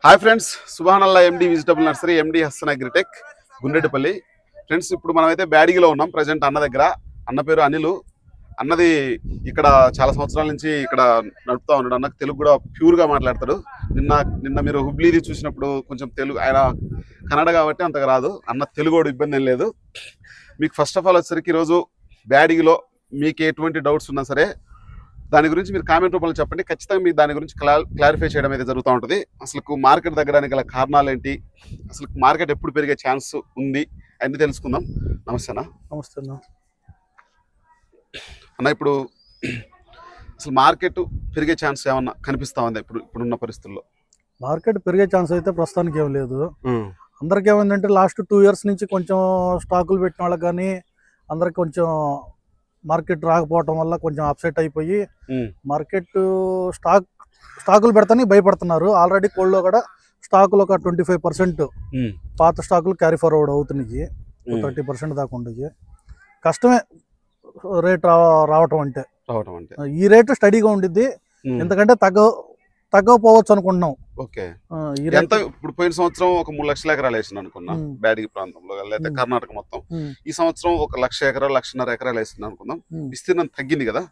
Hi friends, Subhanallah MD vegetable nursery, MD Hasan Agritech, Gundreddipalli. Friends, ఇప్పుడు మనమైతే బ్యాడిగిలో ఉన్నాం. ప్రజెంట్ అన్న దగ్గర. అన్న పేరు అనిల్. అన్నది ఇక్కడ చాలా సంవత్సరాల నుంచి ఇక్కడ నడుపుతా ఉన్నాడు. అన్నకు తెలుగు కూడా ప్యూర్గా మాట్లాడతాడు. నిన్న మీరు హుబ్లీది చూసినప్పుడు కొంచెం తెలుగు, ఆయన కన్నడ కాబట్టి అంతగా రాదు. అన్న తెలుగు కూడా ఇబ్బంది ఏం లేదు. మీకు ఫస్ట్ ఆఫ్ ఆల్ వచ్చేసరికి ఈరోజు బ్యాడిగిలో మీకు ఎటువంటి డౌట్స్ ఉన్నా సరే దాని గురించి మీరు కామెంట్ రూపంలో చెప్పండి. ఖచ్చితంగా మీకు దాని గురించి క్లారిఫై చేయడం అయితే జరుగుతూ ఉంటుంది. అసలు మార్కెట్ తగ్గడానికి గల కారణాలు ఏంటి, అసలు మార్కెట్ ఎప్పుడు పెరిగే ఛాన్స్ ఉంది అన్నీ తెలుసుకుందాం. నమస్తే అన్న. నమస్తే అన్న, ఇప్పుడు అసలు మార్కెట్ పెరిగే ఛాన్స్ ఏమన్నా కనిపిస్తా ఉంది ఇప్పుడున్న పరిస్థితుల్లో? మార్కెట్ పెరిగే ఛాన్స్ అయితే ప్రస్తుతానికి ఏం లేదు. అందరికి ఏమైందంటే లాస్ట్ 2 years నుంచి కొంచెం స్టాకులు పెట్టిన వాళ్ళకి కానీ అందరికి కొంచెం మార్కెట్ రాకపోవటం వల్ల కొంచెం అప్సెట్ అయిపోయి మార్కెట్ స్టాకులు పెడతానే భయపడుతున్నారు. ఆల్రెడీ కోల్డ్లో కూడా స్టాకులు ఒక 25% పాత స్టాకులు క్యారీ ఫార్వర్డ్ అవుతున్నాయి. 30% దాకా ఉండేవి. కష్టమే రేట్ రావటం అంటే. ఈ రేటు స్టడీగా ఉండిద్ది, ఎందుకంటే తగ్గకపోవచ్చు అనుకుంటున్నాం. ఓకే, ఇప్పుడు పోయిన సంవత్సరం ఒక 3 లక్షల ఎకరాలు వేసింది అనుకున్నా బ్యాడిగి ప్రాంతంలో, లేదా కర్ణాటక మొత్తం. ఈ సంవత్సరం ఒక 1,00,000 ఎకరాలు 1,50,000 ఎకరాలు వేసింది అనుకుందాం. విస్తీర్ణం తగ్గింది కదా.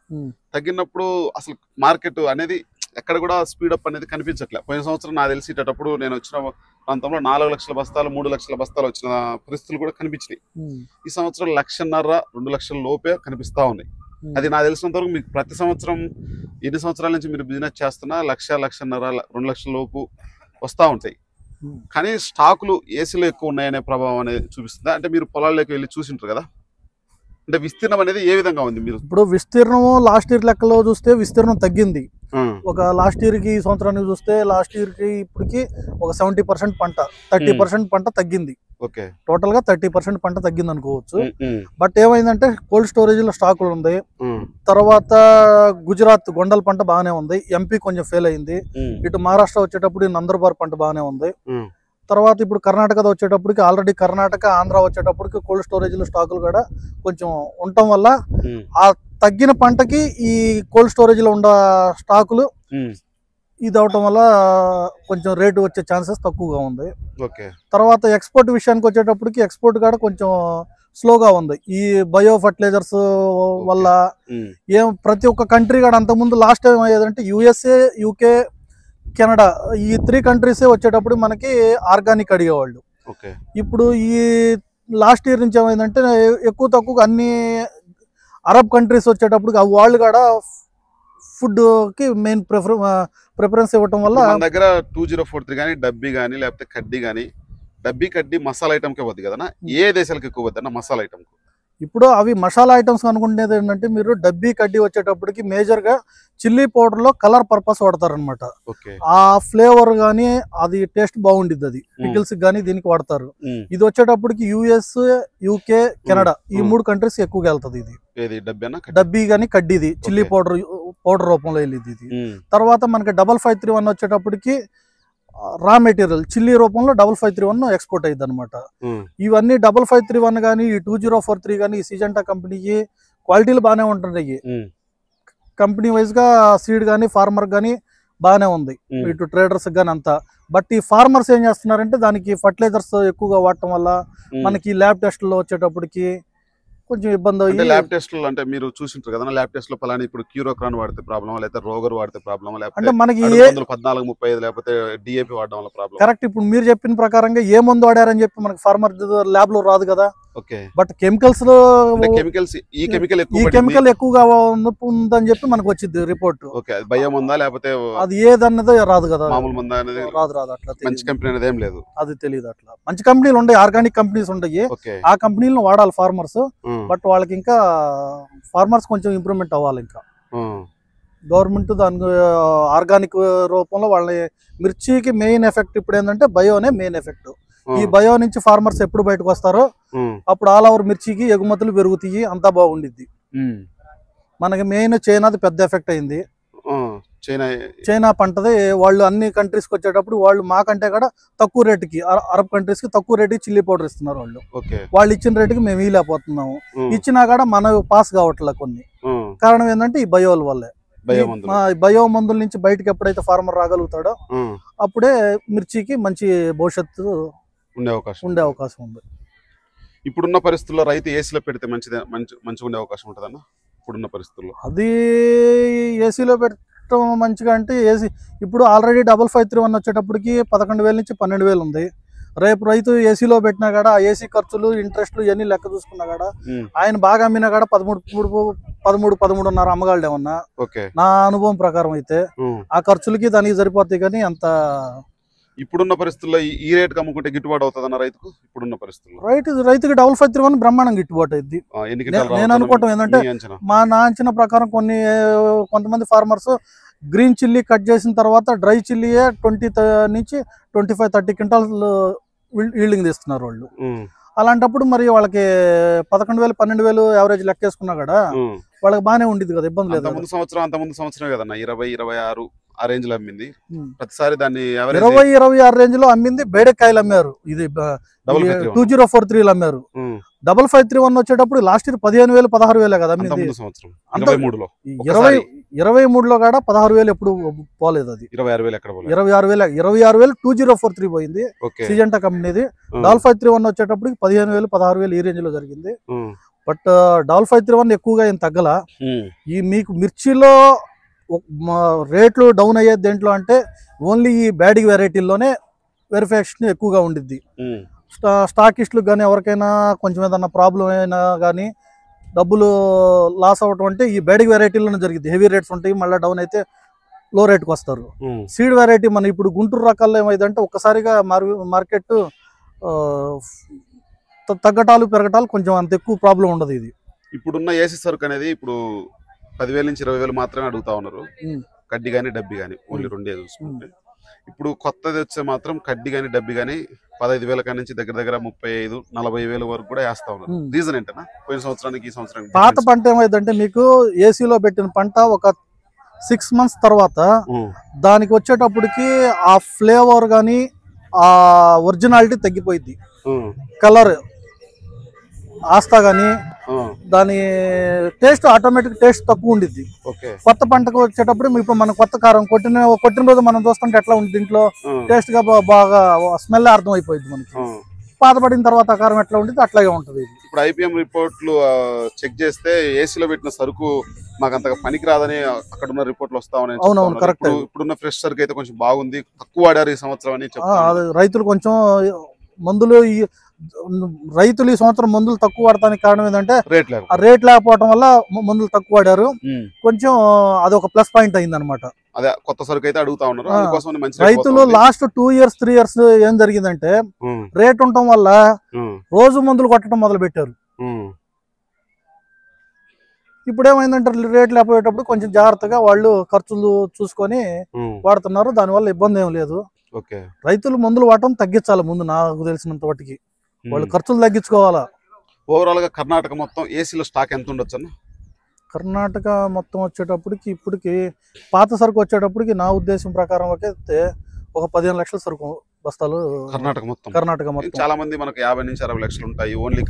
తగ్గినప్పుడు అసలు మార్కెట్ అనేది ఎక్కడ కూడా స్పీడప్ అనేది కనిపించట్లే. పోయిన సంవత్సరం నాకు తెలిసేటప్పుడు నేను వచ్చిన ప్రాంతంలో 4 లక్షల బస్తాలు 3 లక్షల బస్తాలు వచ్చిన పరిస్థితులు కూడా కనిపించినాయి. ఈ సంవత్సరం 1,50,000 2 లక్షల లోపే కనిపిస్తా ఉన్నాయి. అది నాకు తెలిసినంత వరకు మీకు ప్రతి సంవత్సరం ఎన్ని సంవత్సరాల నుంచి మీరు బిజినెస్ చేస్తున్నా 1,00,000 1,50,000 2 లక్షల లోపు వస్తూ ఉంటాయి. కానీ స్టాకులు ఏసీలో ఎక్కువ ఉన్నాయనే ప్రభావం అనేది చూపిస్తుందా? అంటే మీరు పొలాల్లోకి వెళ్ళి చూసింటారు కదా, అంటే విస్తీర్ణం అనేది ఏ విధంగా ఉంది? మీరు ఇప్పుడు విస్తీర్ణము లాస్ట్ ఇయర్ లెక్కలో చూస్తే విస్తీర్ణం తగ్గింది. ఒక లాస్ట్ ఇయర్ కి ఈ సంవత్సరానికి చూస్తే లాస్ట్ ఇయర్ కి ఇప్పటికి ఒక 70% పంట, 30% పంట తగ్గింది. టోటల్ గా 30% పంట తగ్గింది అనుకోవచ్చు. బట్ ఏమైందంటే కోల్డ్ స్టోరేజ్ లో స్టాకులు ఉంది. తర్వాత గుజరాత్ గొండల పంట బాగానే ఉంది. ఎంపీ కొంచెం ఫెయిల్ అయింది. ఇటు మహారాష్ట్ర వచ్చేటప్పుడు నందర్బార్ పంట బాగానే ఉంది. తర్వాత ఇప్పుడు కర్ణాటక వచ్చేటప్పటికి ఆల్రెడీ కర్ణాటక ఆంధ్ర వచ్చేటప్పటికి కోల్డ్ స్టోరేజ్ లో స్టాకులు కూడా కొంచెం ఉండటం వల్ల ఆ తగ్గిన పంటకి ఈ కోల్డ్ స్టోరేజ్ లో ఉన్న స్టాకులు ఇది అవటం వల్ల కొంచెం రేటు వచ్చే ఛాన్సెస్ తక్కువగా ఉంది. తర్వాత ఎక్స్పోర్ట్ విషయానికి వచ్చేటప్పటికి ఎక్స్పోర్ట్ కూడా కొంచెం స్లోగా ఉంది. ఈ బయో ఫర్టిలైజర్స్ వల్ల ప్రతి ఒక్క కంట్రీ కూడా అంతకుముందు లాస్ట్ టైం అయ్యేదంటే USA, UK, కెనడా ఈ 3 కంట్రీసే వచ్చేటప్పుడు మనకి ఆర్గానిక్ అడిగేవాళ్ళు. ఇప్పుడు ఈ లాస్ట్ ఇయర్ నుంచి ఏమైందంటే ఎక్కువ తక్కువ అన్ని అరబ్ కంట్రీస్ వచ్చేటప్పుడు వాళ్ళు కూడా ఫుడ్ కి మెయిన్ ప్రిఫరెన్స్ ఇవ్వటం వల్ల మన దగ్గర 2043 కానీ డబ్బీ కానీ లేకపోతే కడ్డీ కానీ, డబ్బీ కడ్డీ మసాలా ఐటమ్కే వద్దు కదా. ఏ దేశాలకు ఎక్కువ వద్దన్న మసాలా ఐటమ్? ఇప్పుడు అవి మసాలా ఐటమ్స్ అనుకునేది ఏంటంటే మీరు డబ్బీ కడ్డీ వచ్చేటప్పటికి మేజర్ గా చిల్లీ పౌడర్ లో కలర్ పర్పస్ వాడతారనమాట. ఆ ఫ్లేవర్ గానీ అది టేస్ట్ బాగుండిద్ది. అది పికిల్స్ గానీ దీనికి వాడతారు. ఇది వచ్చేటప్పటికి US, UK, కెనడా ఈ 3 కంట్రీస్ ఎక్కువగా వెళ్తుంది. ఇది డబ్బీ గానీ కడ్డీది చిల్లీ పౌడర్ రూపంలో వెళ్ళింది ఇది. తర్వాత మనకి 5531 వచ్చేటప్పటికి రా మెటీరియల్ చిల్లీ రూపంలో 5531 ఎక్స్పోర్ట్ అయ్యింది అనమాట. ఇవన్నీ 5531 కానీ ఈ 2043 కానీ ఈ సిజెంటా కంపెనీకి క్వాలిటీలు బాగానే ఉంటున్నాయి. కంపెనీ వైజ్ గా సీడ్ కానీ ఫార్మర్ కానీ బాగానే ఉంది, ఇటు ట్రేడర్స్ కానీ అంతా. బట్ ఈ ఫార్మర్స్ ఏం చేస్తున్నారంటే దానికి ఫర్టిలైజర్స్ ఎక్కువగా వాడటం వల్ల మనకి ల్యాబ్ టెస్ట్లో వచ్చేటప్పటికి కొంచెం ఇబ్బంది అయ్యి. ల్యాబ్ టెస్ట్లు అంటే మీరు చూసింటారు కదా, ల్యాబ్ టెస్ట్ లో పలానా ఇప్పుడు క్యూరోక్రాన్ వాడితే ప్రాబ్లమ్, లేకపోతే రోగర్ వాడితే ప్రాబ్లమ్, అంటే మనకి 1435 లేకపోతే DAP వాడడం వల్ల ప్రాబ్లమ్. కరెక్ట్. ఇప్పుడు మీరు చెప్పిన ప్రకారంగా ఏ మందు వాడారని చెప్పి మనకి ఫార్మర్ ల్యాబ్ లో రాదు కదా. బట్ కెమికల్స్ ఈ కెమికల్ ఎక్కువగా ఉందని చెప్పి మనకు వచ్చింది రిపోర్ట్. భయం ఉందా లేకపోతే అది ఏదన్నదో రాదు కదా. మామూలు మందా అనేది రాదు. అట్లా మంచి కంపెనీ అనేది ఏం లేదు, అది తెలియదు. అట్లా మంచి కంపెనీలు ఉంటాయి, ఆర్గానిక్ కంపెనీస్ ఉంటాయి. ఆ కంపెనీలను వాడాలి ఫార్మర్స్. బట్ వాళ్ళకి ఇంకా ఫార్మర్స్ కొంచెం ఇంప్రూవ్మెంట్ అవ్వాలి. ఇంకా గవర్నమెంట్ దాని ఆర్గానిక్ రూపంలో వాళ్ళ మిర్చికి మెయిన్ ఎఫెక్ట్ ఇప్పుడు ఏంటంటే బయోనే మెయిన్ ఎఫెక్ట్. ఈ బయో నుంచి ఫార్మర్స్ ఎప్పుడు బయటకు వస్తారో అప్పుడు ఆల్ ఓవర్ మిర్చికి ఎగుమతులు పెరుగుతాయి, అంతా బాగుండిద్ది. మనకి మెయిన్ చైనాది పెద్ద ఎఫెక్ట్ అయింది. చైనా పంటది వాళ్ళు అన్ని కంట్రీస్కి వచ్చేటప్పుడు వాళ్ళు మాకంటే కూడా తక్కువ రేటుకి, అరబ్ కంట్రీస్ కి తక్కువ రేటుకి చిల్లీ పౌడర్ ఇస్తున్నారు. వాళ్ళు ఇచ్చిన రేటుకి మేము ఇవ్వలేకపోతున్నాము. ఇచ్చినా కూడా మన పాస్ కావట్లే కొన్ని. కారణం ఏంటంటే ఈ బయోల వల్లే. బయో మందుల నుంచి బయటకి ఎప్పుడైతే ఫార్మర్ రాగలుగుతాడో అప్పుడే మిర్చికి మంచి భవిష్యత్తు ఉండే అవకాశం ఉంది. ఇప్పుడున్న పరిస్థితుల్లో రైతు ఏసీలో పెడితే మంచిగా ఉండే అవకాశం ఉంటుందన్న ఇప్పుడున్న పరిస్థితుల్లో? అది ఏసీలో పెట్టడం మంచిగా అంటే ఏసీ ఇప్పుడు ఆల్రెడీ 5531 వచ్చేటప్పటికి 11,000 నుంచి 12,000 ఉంది. రేపు రైతు ఏసీలో పెట్టినా కూడా ఆ ఏసీ ఖర్చులు ఇంట్రెస్ట్లు ఇవన్నీ లెక్క చూసుకున్నా కూడా ఆయన బాగా అమ్మినా కూడా 13-13.5 అమ్మగాళ్ళు ఏమన్నా నా అనుభవం ప్రకారం అయితే ఆ ఖర్చులకి దానికి సరిపోతాయి. కానీ అంత ఇప్పుడున్న పరిస్థితుల్లో ఈ రేట్ అమ్ముకుంటే గిట్టుబాటు అవుతుందన్న రైతుకు? ఇప్పుడున్న పరిస్థితుల్లో రైతుకి 5531 బ్రహ్మాండం గిట్టుబాటు అయింది. నేను అనుకోవటం ఏంటంటే నా అంచనా ప్రకారం కొంతమంది ఫార్మర్స్ గ్రీన్ చిల్లీ కట్ చేసిన తర్వాత డ్రై చిల్లీయే 20 నుంచి 25-30 క్వింటాల్ ఈల్డింగ్ తీస్తున్నారు వాళ్ళు. అలాంటప్పుడు మరి వాళ్ళకి 11,000 12,000 యావరేజ్ లెక్కేసుకున్నా కూడా వాళ్ళకి బాగానే ఉండేది కదా, ఇబ్బంది లేదు. అంతకుముందు సంవత్సరం కదన్న 20-26 ఆ రేంజ్ లో అమ్మింది. ప్రతిసారి దాన్ని 20-26 రేంజ్ లో అమ్మింది. బేడకాయలు అమ్మారు, ఇది 2043 అమ్మారు. 5531 వచ్చేటప్పుడు లాస్ట్ ఇయర్ 15,000-16,000 కదా అమ్మింది. 23లో కూడా 16,000 ఎప్పుడు పోలేదు. అది 26,000 2043 పోయింది సిజెంటా కంపెనీది. 5531 వచ్చేటప్పుడు 15,000-16,000 ఈ రేంజ్ లో జరిగింది. బట్ 5531 ఎక్కువగా ఏం తగ్గల. ఈ మీకు మిర్చిలో రేట్లు డౌన్ అయ్యేది దేంట్లో అంటే ఓన్లీ ఈ బ్యాడిగ్ వెరైటీల్లోనే వెరిఫికేషన్ ఎక్కువగా ఉండిద్ది. స్టాకిస్టులకు కానీ ఎవరికైనా కొంచెం ఏదన్నా ప్రాబ్లం అయినా కానీ డబ్బులు లాస్ అవ్వటం అంటే ఈ బ్యాడిగ్ వెరైటీలోనే జరిగింది. హెవీ రేట్స్ ఉంటాయి, మళ్ళీ డౌన్ అయితే లో రేట్కి వస్తారు. సీడ్ వెరైటీ మన ఇప్పుడు గుంటూరు రకాల్లో ఏమైందంటే ఒక్కసారిగా మార్కెట్ తగ్గటాలు పెరగటాలు కొంచెం అంత ఎక్కువ ప్రాబ్లం ఉండదు. ఇది ఇప్పుడున్న ఏసీ సరుకు అనేది ఇప్పుడు 10,000 నుంచి 20,000 మాత్రమే అడుగుతా ఉన్నారు. కడ్డీ కానీ డబ్బి కానీ ఓన్లీ రెండే చూసుకుంటే. ఇప్పుడు కొత్తది వచ్చే మాత్రం కడ్డీ కానీ డబ్బి కానీ 15,000 నుంచి దగ్గర 35,000-40,000 వరకు కూడా వేస్తా ఉన్నారు. రీజన్ ఏంటన్నా? పోయిన సంవత్సరానికి ఈ సంవత్సరానికి పాత పంట ఏమైందంటే మీకు ఏసీలో పెట్టిన పంట ఒక 6 మంత్స్ తర్వాత దానికి వచ్చేటప్పటికి ఆ ఫ్లేవర్ కానీ ఆ ఒరిజినాలిటీ తగ్గిపోయింది. కలర్ ఆస్తా కానీ దాని టేస్ట్ ఆటోమేటిక్ టేస్ట్ తక్కువ ఉండిద్ది. కొత్త పంటకు వచ్చేటప్పుడు ఇప్పుడు మనం కొత్త కారం కొట్టిన రోజు మనం చూస్తుంటే ఎట్లా ఉంది దీంట్లో టేస్ట్ గా బాగా స్మెల్ అర్థం అయిపోయింది మనకి. పాతపడిన తర్వాత కారం ఎట్లా ఉంటుంది అట్లాగే ఉంటుంది. ఇప్పుడు ఐపీఎం రిపోర్ట్లు చెక్ చేస్తే ఏసీలో పెట్టిన సరుకు మాకు అంతగా పనికి రాదని అక్కడ ఉన్న రిపోర్ట్లు వస్తా ఉన్నాయి. అవునవును, కరెక్ట్. ఇప్పుడున్న ఫ్రెష్ సరుకు అయితే కొంచెం బాగుంది, తక్కువ వాడారు ఈ సంవత్సరం అని చెప్తారు రైతులు. కొంచెం మందులు రైతులు ఈ సంవత్సరం మందులు తక్కువ వాడటానికి కారణం ఏంటంటే రేట్ లేకపోవడం వల్ల మందులు తక్కువ వాడారు. కొంచెం అదొక ప్లస్ పాయింట్ అయింది అనమాట. అదే కొత్త సరుకు అయితే అడుగుతా ఉన్నారు. రైతులు లాస్ట్ 2 years 3 years ఏం జరిగిందంటే రేట్ ఉండటం వల్ల రోజు మందులు కొట్టడం మొదలు పెట్టారు. ఇప్పుడు ఏమైందంటే రేట్ లేకపోయేటప్పుడు కొంచెం జాగ్రత్తగా వాళ్ళు ఖర్చులు చూసుకొని వాడుతున్నారు. దానివల్ల ఇబ్బంది ఏం లేదు. రైతులు మందులు వాడటం తగ్గించాలి ముందు, నాకు తెలిసినంత వాటికి వాళ్ళు ఖర్చులు తగ్గించుకోవాలా. ఓవరాల్ గా కర్ణాటక మొత్తం ఏసీలో స్టాక్ ఎంత ఉండొచ్చు అన్న? కర్ణాటక మొత్తం వచ్చేటప్పటికి ఇప్పటికి పాత సరుకు వచ్చేటప్పటికి నా ఉద్దేశం ప్రకారం అయితే ఒక 15 లక్షల సరుకు బస్తాలు కర్ణాటక మొత్తం. చాలా మంది మనకు 50 నుంచి 60 లక్షలు ఉంటాయి. ఓన్లీ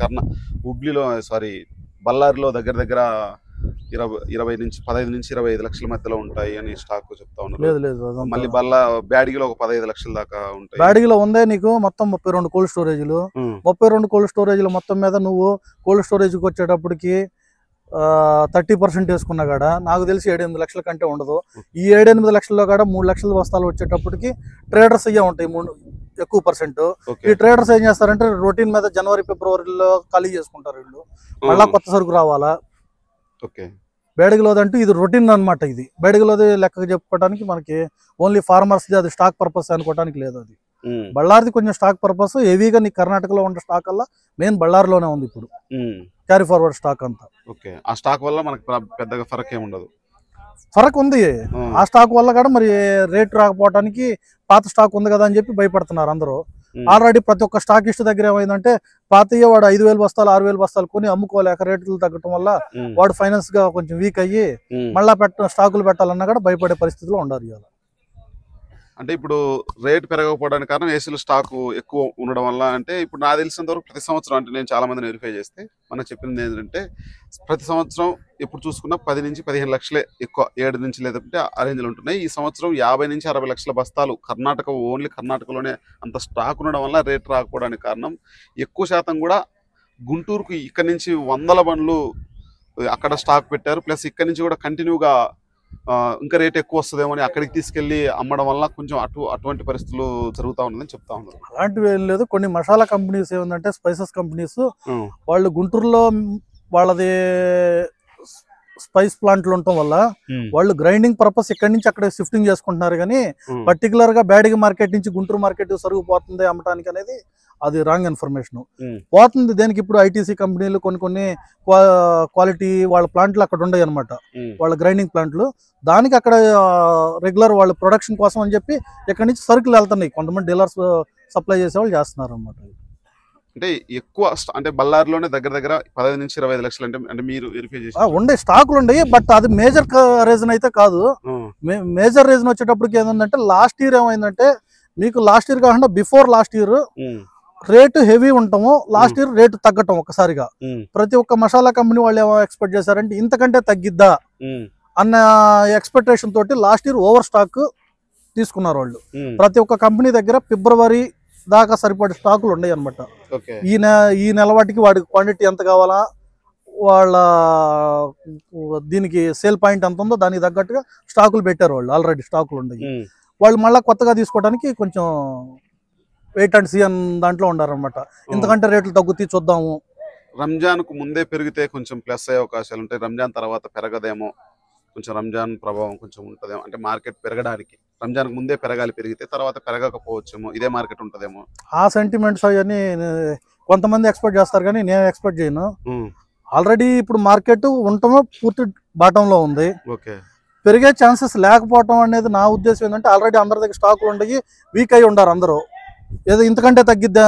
హుబ్లీలో బళ్ళారిలో దగ్గర 15 నుంచి 25 లక్షల మధ్యలో ఉంటాయి అని స్టాక్ చెప్తా ఉన్నారు. మళ్ళీ బ్యాడిగిలో ఒక 15 లక్షల దాకా ఉంటాయి. బ్యాడిగిలో ఉందే నీకు మొత్తం 32 కోల్డ్ స్టోరేజ్లు. 32 కోల్డ్ స్టోరేజ్ల మొత్తం మీద నువ్వు కోల్డ్ స్టోరేజ్కి వచ్చేటప్పటికి 30% వేసుకున్నా కూడా నాకు తెలిసి 7-8 లక్షల కంటే ఉండదు. ఈ 7-8 లక్షల్లో కూడా 3 లక్షల బస్తాలు వచ్చేటప్పటికి ట్రేడర్స్ అయ్యే ఉంటాయి ఎక్కువ పర్సెంట్. ఈ ట్రేడర్స్ ఏం చేస్తారంటే రొటీన్ మీద జనవరి ఫిబ్రవరిలో ఖాళీ చేసుకుంటారు వీళ్ళు. మళ్ళా కొత్త సరుకు రావాలా. బేడగిలోది అంటూ ఇది రొటీన్ అనమాట. ఇది బేడగిలోది లెక్క చెప్పుకోవడానికి మనకి ఓన్లీ ఫార్మర్స్ అది స్టాక్ పర్పస్ అనుకోవడానికి లేదు. అది బళ్ళారిది కొంచెం స్టాక్ పర్పస్. హెవీగా నీ కర్ణాటకలో ఉన్న స్టాక్ వల్ల మెయిన్ బళ్ళారిలోనే ఉంది ఇప్పుడు క్యారీ ఫార్వర్డ్ స్టాక్ అంతా. ఆ స్టాక్ వల్ల మనకి పెద్దగా ఫరక్ ఏమి ఉండదు. ఫరక్ ఉంది. ఆ స్టాక్ వల్ల కూడా మరి రేట్ రాకపోవడానికి పాత స్టాక్ ఉంది కదా అని చెప్పి భయపడుతున్నారు అందరూ. ఆల్రెడీ ప్రతి ఒక్క స్టాక్ ఇష్ట దగ్గర ఏమైందంటే పాతయ్య వాడు 5,000 బస్తాలు 6,000 బస్తాలు కొని అమ్ముకోలేక రేట్లు తగ్గటం వల్ల వాడు ఫైనాన్స్ గా కొంచెం వీక్ అయ్యి మళ్ళా స్టాకులు పెట్టాలన్నా కూడా భయపడే పరిస్థితిలో ఉండాలి. అంటే ఇప్పుడు రేట్ పెరగకపోవడానికి కారణం ఏసీలో స్టాక్ ఎక్కువ ఉండడం వల్ల. అంటే ఇప్పుడు నాకు తెలిసినంత వరకు ప్రతి సంవత్సరం, అంటే నేను చాలా మందిని వెరిఫై చేస్తే మనకు చెప్పింది ఏంటంటే ప్రతి సంవత్సరం ఎప్పుడు చూసుకున్నా 10 నుంచి 15 లక్షలే ఎక్కువ, 7 నుంచి లేదంటే ఆ రేంజ్లో ఉంటున్నాయి. ఈ సంవత్సరం 50 నుంచి 60 లక్షల బస్తాలు కర్ణాటక, ఓన్లీ కర్ణాటకలోనే అంత స్టాక్ ఉండడం వల్ల రేట్ రాకపోవడానికి కారణం. ఎక్కువ శాతం కూడా గుంటూరుకు ఇక్కడ నుంచి 100 బండ్లు అక్కడ స్టాక్ పెట్టారు. ప్లస్ ఇక్కడ నుంచి కూడా కంటిన్యూగా ఇంకా రేట్ ఎక్కువ వస్తుందేమో అని అక్కడికి తీసుకెళ్లి అమ్మడం వల్ల కొంచెం అటువంటి పరిస్థితులు జరుగుతూ ఉందని చెప్తా ఉన్నారు. అలాంటివి ఏం లేదు. కొన్ని మసాలా కంపెనీస్ ఏముందంటే స్పైసెస్ కంపెనీస్, వాళ్ళు గుంటూరులో వాళ్ళది స్పైస్ ప్లాంట్లు ఉండటం వల్ల వాళ్ళు గ్రైండింగ్ పర్పస్ ఇక్కడి నుంచి అక్కడ షిఫ్టింగ్ చేసుకుంటున్నారు. కానీ పర్టికులర్ గా బ్యాడిగి మార్కెట్ నుంచి గుంటూరు మార్కెట్ సరుకు పోతుంది అమ్మటానికి అనేది అది రాంగ్ ఇన్ఫర్మేషన్. పోతుంది దేనికి, ఇప్పుడు ఐటీసీ కంపెనీలు కొన్ని క్వాలిటీ వాళ్ళ ప్లాంట్లు అక్కడ ఉన్నాయి అనమాట, వాళ్ళ గ్రైండింగ్ ప్లాంట్లు. దానికి అక్కడ రెగ్యులర్ వాళ్ళ ప్రొడక్షన్ కోసం అని చెప్పి ఇక్కడ నుంచి సరుకులు వెళ్తున్నాయి. కొంతమంది డీలర్స్ సప్లై చేసే వాళ్ళు చేస్తున్నారు అనమాట. అంటే ఎక్కువ అంటే బళ్ళారిలోనే దగ్గర 15 నుంచి 25 లక్షలు అంటే మీరు వెరిఫై చేసి ఉండే స్టాకులు ఉన్నాయి. బట్ అది మేజర్ రీజన్ అయితే కాదు. మేజర్ రీజన్ వచ్చేటప్పటికి ఏంటంటే లాస్ట్ ఇయర్ ఏమైందంటే, మీకు లాస్ట్ ఇయర్ కాకుండా before last year rate heavy ఉండటము, లాస్ట్ ఇయర్ రేటు తగ్గటం ఒక్కసారిగా. ప్రతి ఒక్క మసాలా కంపెనీ వాళ్ళు ఏమో ఎక్స్పెక్ట్ చేశారంటే ఇంతకంటే తగ్గిద్దా అన్న ఎక్స్పెక్టేషన్ తోటి లాస్ట్ ఇయర్ ఓవర్ స్టాక్ తీసుకున్నారు వాళ్ళు. ప్రతి ఒక్క కంపెనీ దగ్గర ఫిబ్రవరి దాకా సరిపడే స్టాకులు ఉన్నాయి అనమాట. ఈ నెల వాటికి వాడికి క్వాంటిటీ ఎంత కావాలా, వాళ్ళ దీనికి సేల్ పాయింట్ ఎంత ఉందో దానికి తగ్గట్టుగా స్టాకులు పెట్టారు వాళ్ళు. ఆల్రెడీ స్టాకులు ఉన్నాయి. వాళ్ళు మళ్ళీ కొత్తగా తీసుకోవడానికి కొంచెం వెయిట్ అండ్ సీ అని దాంట్లో ఉండారనమాట. ఎందుకంటే రేట్లు తగ్గుతాయి చూద్దాము. రంజాన్ కు ముందే పెరిగితే కొంచెం ప్లస్ అయ్యే అవకాశాలు ఉంటాయి. రంజాన్ తర్వాత పెరగదేమో, కొంచెం రంజాన్ ప్రభావం కొంచెం ఉంటుందేమో. అంటే మార్కెట్ పెరగడానికి రంజాన్ ముందే పెరగాలి, పెరిగితే తర్వాత పెరగకపోవచ్చేమో, ఇదే మార్కెట్ ఉంటుందేమో. ఆ సెంటిమెంట్స్ అవన్నీ కొంతమంది ఎక్స్పెక్ట్ చేస్తారు కానీ నేను ఎక్స్పెక్ట్ చేయను. ఆల్రెడీ ఇప్పుడు మార్కెట్ ఉండటమో పూర్తి బాటంలో ఉంది. పెరిగే ఛాన్సెస్ లేకపోవటం అనేది నా ఉద్దేశం ఏంటంటే, ఆల్రెడీ అందరి దగ్గర స్టాకులు ఉండయి, వీక్ అయి ఉండారు అందరూ. ఏదో ఇంతకంటే తగ్గిద్దా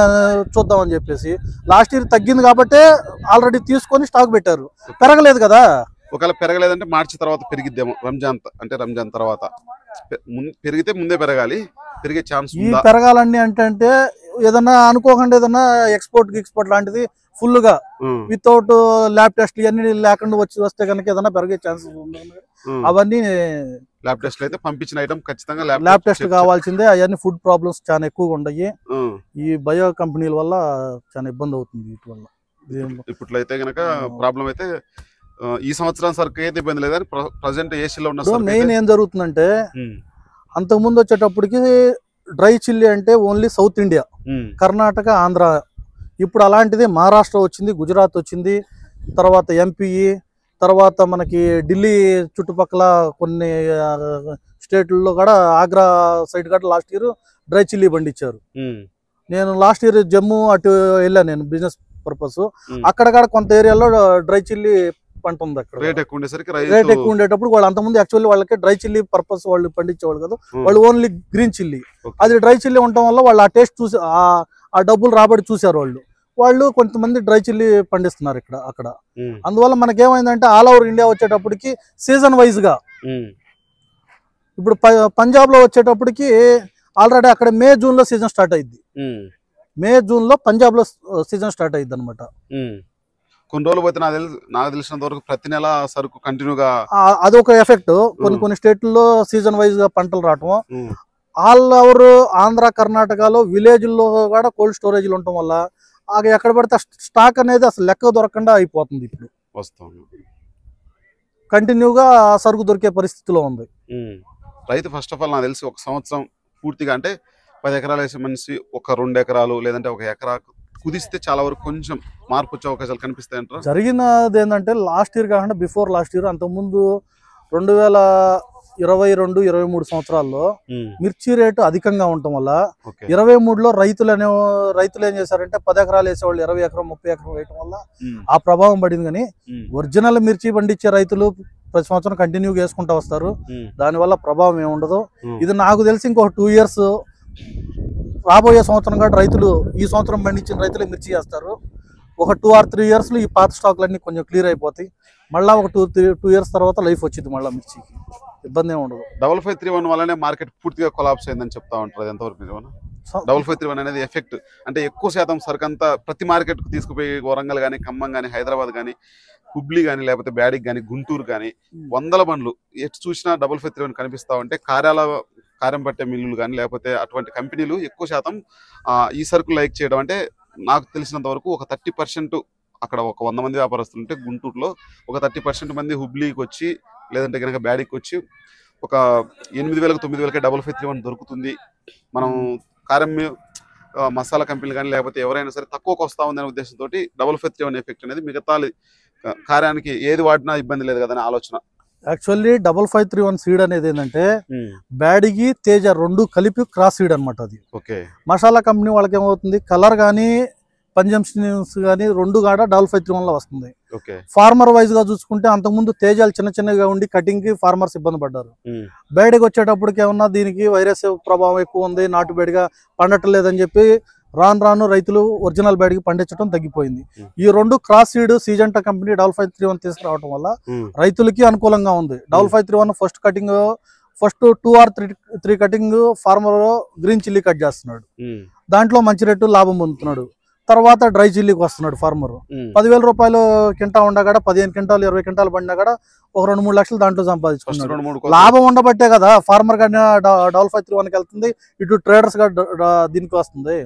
చూద్దామని చెప్పేసి లాస్ట్ ఇయర్ తగ్గింది కాబట్టి ఆల్రెడీ తీసుకొని స్టాక్ పెట్టారు. పెరగలేదు కదా. ఒకవేళ పెరగలేదంటే మార్చి తర్వాత పెరిగిద్దేమో. రంజాన్ తర్వాత పెరిగితే ముందే పెరగాలి, పెరిగే ఛాన్స్ ఈ పెరగాలని అంటే ఏదన్నా అనుకోకుండా ఏదన్నా ఎక్స్పోర్ట్ లాంటిది ఫుల్ గా వితౌట్ ల్యాబ్ టెస్ట్ ఇవన్నీ లేకుండా వస్తే కనుక ఏదన్నా పెరిగే ఛాన్సెస్ ఉంది. అవన్నీ ల్యాబ్ టెస్ట్ అయితే పంపించిన ఐటమ్ ఖచ్చితంగా ల్యాబ్ టెస్ట్ కావాల్సిందే. అవన్నీ ఫుడ్ ప్రాబ్లమ్స్ చాలా ఎక్కువగా ఉన్నాయి. ఈ బయో కంపెనీల వల్ల చాలా ఇబ్బంది అవుతుంది వీటి వల్ల. ఇప్పట్లయితే కనుక ప్రాబ్లం అయితే ఈ సంవత్సరం సరుకు అయితే ఇబ్బంది లేదని ప్రజెంట్ ఏసీలో ఉన్న మెయిన్ ఏం జరుగుతుందంటే, అంతకుముందు వచ్చేటప్పటికి డ్రై చిల్లీ అంటే only south India, Karnataka, Andhra. ఇప్పుడు అలాంటిది మహారాష్ట్ర వచ్చింది, గుజరాత్ వచ్చింది, తర్వాత ఎంపీ, తర్వాత మనకి ఢిల్లీ చుట్టుపక్కల కొన్ని స్టేట్లలో కూడా ఆగ్రా సైడ్ కూడా లాస్ట్ ఇయర్ డ్రై చిల్లీ పండించారు. నేను లాస్ట్ ఇయర్ జమ్మూ అటు వెళ్ళాను నేను బిజినెస్ పర్పస్. అక్కడ కూడా కొంత ఏరియాలో డ్రై చిల్లీ పంట ఉంది. అక్కడ రేట్ ఎక్కువ ఉండేటప్పుడు వాళ్ళు అంతకుముందు యాక్చువల్లీ వాళ్ళకి డ్రై చిల్లీ పర్పస్ వాళ్ళు పండించేవాళ్ళు కదా, వాళ్ళు ఓన్లీ గ్రీన్ చిల్లీ. అది డ్రై చిల్లీ ఉండటం వల్ల వాళ్ళు ఆ టేస్ట్ చూసి ఆ డబ్బులు రాబడి చూసారు వాళ్ళు కొంతమంది డ్రై చిల్లీ పండిస్తున్నారు అక్కడ. అందువల్ల మనకేమైందంటే ఆల్ ఓవర్ ఇండియా వచ్చేటప్పటికి సీజన్ వైజ్ గా, ఇప్పుడు పంజాబ్ లో వచ్చేటప్పటికి ఆల్రెడీ అక్కడ మే జూన్ లో సీజన్ స్టార్ట్ అయింది. మే జూన్ లో పంజాబ్ లో సీజన్ స్టార్ట్ అయింది అనమాట. కొన్ని రోజులు పోతే నాకు తెలిసినంత వరకు ప్రతి నెల సరుకు కంటిన్యూగా, అదొక ఎఫెక్ట్. కొన్ని స్టేట్లలో సీజన్ వైజ్ గా పంటలు రావటం. ఆల్ ఓవర్ ఆంధ్ర, కర్ణాటకలో విలేజ్లో కూడా కోల్డ్ స్టోరేజ్లు ఉండటం వల్ల ఎక్కడ పడితే స్టాక్ అనేది అసలు లెక్క దొరకకుండా అయిపోతుంది. ఇప్పుడు కంటిన్యూగా సరుకు దొరికే పరిస్థితిలో ఉంది. రైతు ఫస్ట్ ఆఫ్ ఆల్ నాకు తెలిసి ఒక సంవత్సరం పూర్తిగా అంటే 10 ఎకరాలు వేసే మనిషి ఒక 2 ఎకరాలు లేదంటే 1 ఎకరా కుదిస్తే చాలా వరకు కొంచెం మార్పు వచ్చే అవకాశాలు కనిపిస్తాయంటారు. జరిగినది ఏంటంటే లాస్ట్ ఇయర్ కాకుండా బిఫోర్ లాస్ట్ ఇయర్, అంతకుముందు 2022-23 సంవత్సరాల్లో మిర్చి రేటు అధికంగా ఉండటం వల్ల 23లో రైతులు ఏం చేశారంటే 10 ఎకరాలు వేసేవాళ్ళు 20 ఎకరం 30 ఎకరం వేయటం వల్ల ఆ ప్రభావం పడింది. కానీ ఒరిజినల్ మిర్చి పండించే రైతులు ప్రతి సంవత్సరం కంటిన్యూగా వేసుకుంటూ వస్తారు. దానివల్ల ప్రభావం ఏముండదు. ఇది నాకు తెలిసి ఇంకొక 2 ఇయర్స్ రాబోయే సంవత్సరం కూడా రైతులు ఈ సంవత్సరం పండించిన రైతులు మిర్చి చేస్తారు. ఒక 2 or 3 ఇయర్స్లో ఈ పాత స్టాక్లన్నీ కొంచెం క్లియర్ అయిపోతాయి. మళ్ళీ ఒక 2 ఇయర్స్ తర్వాత లైఫ్ వచ్చింది మళ్ళీ మిర్చికి. ఇబ్బంది ఏమి ఉండదు. 5531 వల్లనే మార్కెట్ పూర్తిగా కొలాప్స్ అయిందని చెప్తా ఉంటారు, ఎంతవరకు నిజమా? 5531 అనేది ఎఫెక్ట్ అంటే ఎక్కువ శాతం సరుకు అంతా ప్రతి మార్కెట్ కు తీసుకుపోయి వరంగల్ కానీ, ఖమ్మం కానీ, హైదరాబాద్ కానీ, హుబ్లీ కానీ, లేకపోతే బ్యాడిక్ కానీ, గుంటూరు కానీ వందల బండ్లు ఎటు చూసినా 5531 కనిపిస్తా ఉంటే కారం పట్టే మిల్లులు కానీ లేకపోతే అటువంటి కంపెనీలు ఎక్కువ శాతం ఈ సరుకు లైక్ చేయడం. అంటే నాకు తెలిసినంత వరకు ఒక 30% అక్కడ ఒక 100 మంది వ్యాపారస్తులు ఉంటే గుంటూరులో ఒక 30% మంది హుబ్లీకి వచ్చి లేదంటే కనుక బ్యాడికి వచ్చి ఒక 8,000 9,000 5531 దొరుకుతుంది. మనం కారం మసాలా కంపెనీలు కానీ లేకపోతే ఎవరైనా సరే తక్కువకు వస్తా ఉందనే ఉద్దేశంతో 5531 ఎఫెక్ట్ అనేది మిగతా కార్యానికి ఏది వాడినా ఇబ్బంది లేదు కదని ఆలోచన. యాక్చువల్లీ 5531 సీడ్ అనేది ఏంటంటే బ్యాడిగి తేజ రెండు కలిపి క్రాస్ సీడ్ అనమాట. అది ఓకే. మసాలా కంపెనీ వాళ్ళకి ఏమవుతుంది, కలర్ కానీ పంజంప్షన్స్ కానీ రెండు కూడా 5531 లో వస్తుంది. ఫార్మర్ వైజ్ గా చూసుకుంటే అంతకుముందు తేజాలు చిన్న చిన్నగా ఉండి కటింగ్ కి ఫార్మర్స్ ఇబ్బంది పడ్డారు. బేడికి వచ్చేటప్పటికి ఏమన్నా దీనికి వైరస్ ప్రభావం ఎక్కువ ఉంది, నాటు బేడిగా పండట్లేదని చెప్పి రాను రైతులు ఒరిజినల్ బేడికి పండించడం తగ్గిపోయింది. ఈ రెండు క్రాస్ సీడ్ సీజంటా కంపెనీ 5531 తీసుకురావడం వల్ల రైతులకి అనుకూలంగా ఉంది. 5531 first 2 or 3 cutting farmer green chilli cut చేస్తున్నాడు, దాంట్లో మంచి రేటు లాభం పొందుతున్నాడు. తర్వాత డ్రై చిల్లీకి వస్తున్నాడు ఫార్మర్. 10,000 రూపాయలు కింటా ఉండగా 15 క్వింటాలు 20 క్వింటాలు పడినా కూడా ఒక 2-3 లక్షలు దాంట్లో సంపాదించుకున్నాడు. లాభం ఉండబట్టే కదా ఫార్మర్ గానీ 5531కి వెళ్తుంది, ఇటు ట్రేడర్స్ గా దీనికి వస్తుంది.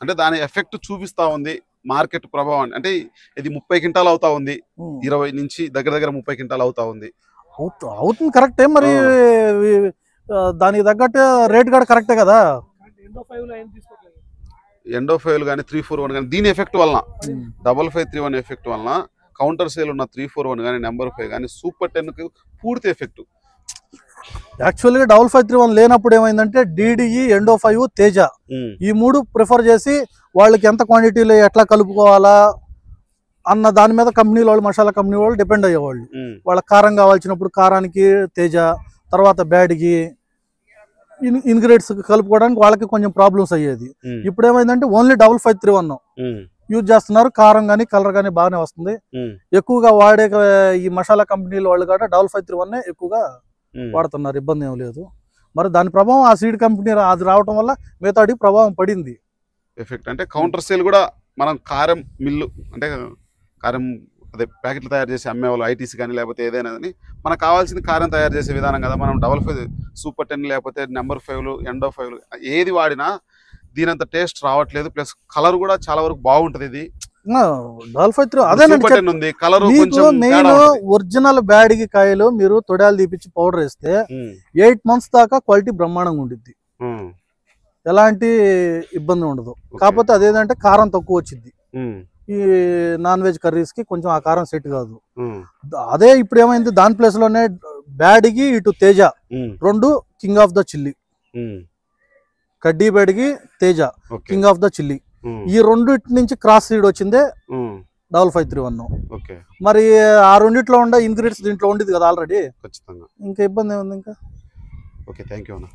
అంటే దాని ఎఫెక్ట్ చూపిస్తా ఉంది మార్కెట్ ప్రభావం. అంటే ఇది 30 క్వింటాలు అవుతా ఉంది, 20 నుంచి దగ్గర 30 క్వింటాలు అవుతా ఉంది. అవుతుంది కరెక్టే, మరి దానికి తగ్గట్టు రేట్ కూడా కరెక్టే కదా. ఎండోఫైల్ కానీ 341 కానీ దీని ఎఫెక్ట్ వలన 5531 ఎఫెక్ట్ వలన కౌంటర్ సేల్ ఉన్న 341 కానీ నెంబర్ 5 కానీ సూపర్ 10 పూర్తి ఎఫెక్ట్. యాక్చువల్గా 5531 లేనప్పుడు ఏమైందంటే డిడిఈ, ఎండో5, తేజ ఈ మూడు ప్రిఫర్ చేసి వాళ్ళకి ఎంత క్వాంటిటీలో ఎట్లా కలుపుకోవాలా అన్న దాని మీద కంపెనీల వాళ్ళు, మసాలా కంపెనీ వాళ్ళు డిపెండ్ అయ్యేవాళ్ళు. వాళ్ళకి కారం కావాల్సినప్పుడు కారానికి తేజ, తర్వాత బ్యాడ్కి ఇంగ్రీడియంట్స్ కలుపుకోవడానికి వాళ్ళకి కొంచెం ప్రాబ్లమ్స్ అయ్యేది. ఇప్పుడు ఏమైందంటే ఓన్లీ 5531 యూజ్ చేస్తున్నారు. కారం కానీ కలర్ కానీ బాగానే వస్తుంది. ఎక్కువగా వాడే ఈ మసాలా కంపెనీల వాళ్ళు కూడా 5531 ఎక్కువగా వాడుతున్నారు, ఇబ్బంది ఏం లేదు. మరి దాని ప్రభావం ఆ సీడ్ కంపెనీ అది రావడం వల్ల మిగతాడికి ప్రభావం పడింది. ఎఫెక్ట్ అంటే కౌంటర్ సేల్ కూడా మనం కారం మిల్లు అంటే కారం అదే ప్యాకెట్లు తయారు చేసి అమ్మేవాళ్ళు ఐటీసీ కానీ లేకపోతే ఏదైనా కానీ మనకు కావాల్సిన కారం తయారు చేసే విధానం కదా. మనం 55 సూపర్ 10 లేకపోతే నెంబర్ 5 ఎండో5 ఏది వాడినా దీనంత టేస్ట్ రావట్లేదు. ప్లస్ కలర్ కూడా చాలా వరకు బాగుంటది. ఇది 5531 ఉంది కలర్. ఒరిజినల్ బ్యాడిగి కాయలు మీరు తొడాలు తీపిచ్చి పౌడర్ వేస్తే 8 months దాకా క్వాలిటీ బ్రహ్మాండంగా ఉండిద్ది, ఎలాంటి ఇబ్బంది ఉండదు. కాకపోతే అదేంటంటే కారం తక్కువ వచ్చింది. ఈ నాన్ వెజ్ కర్రీస్ కి కొంచెం ఆ కారం సెట్ కాదు. అదే ఇప్పుడు ఏమైంది, దాని ప్లేస్ లోనే బ్యాడిగి ఇటు తేజ రెండు కింగ్ ఆఫ్ ద చిల్లీ, కడ్డీ Byadgi Teja king of the chilli, ఈ రెండిటి నుంచి క్రాస్ సీడ్ వచ్చిందే 5531. మరి ఆ రెండిట్లో ఉండే ఇంగ్రీడియంట్స్ దీంట్లో ఉండేది కదా ఆల్రెడీ, ఇంకా ఇబ్బంది ఏముంది ఇంకా. ఓకే, థ్యాంక్ యూ అన్న.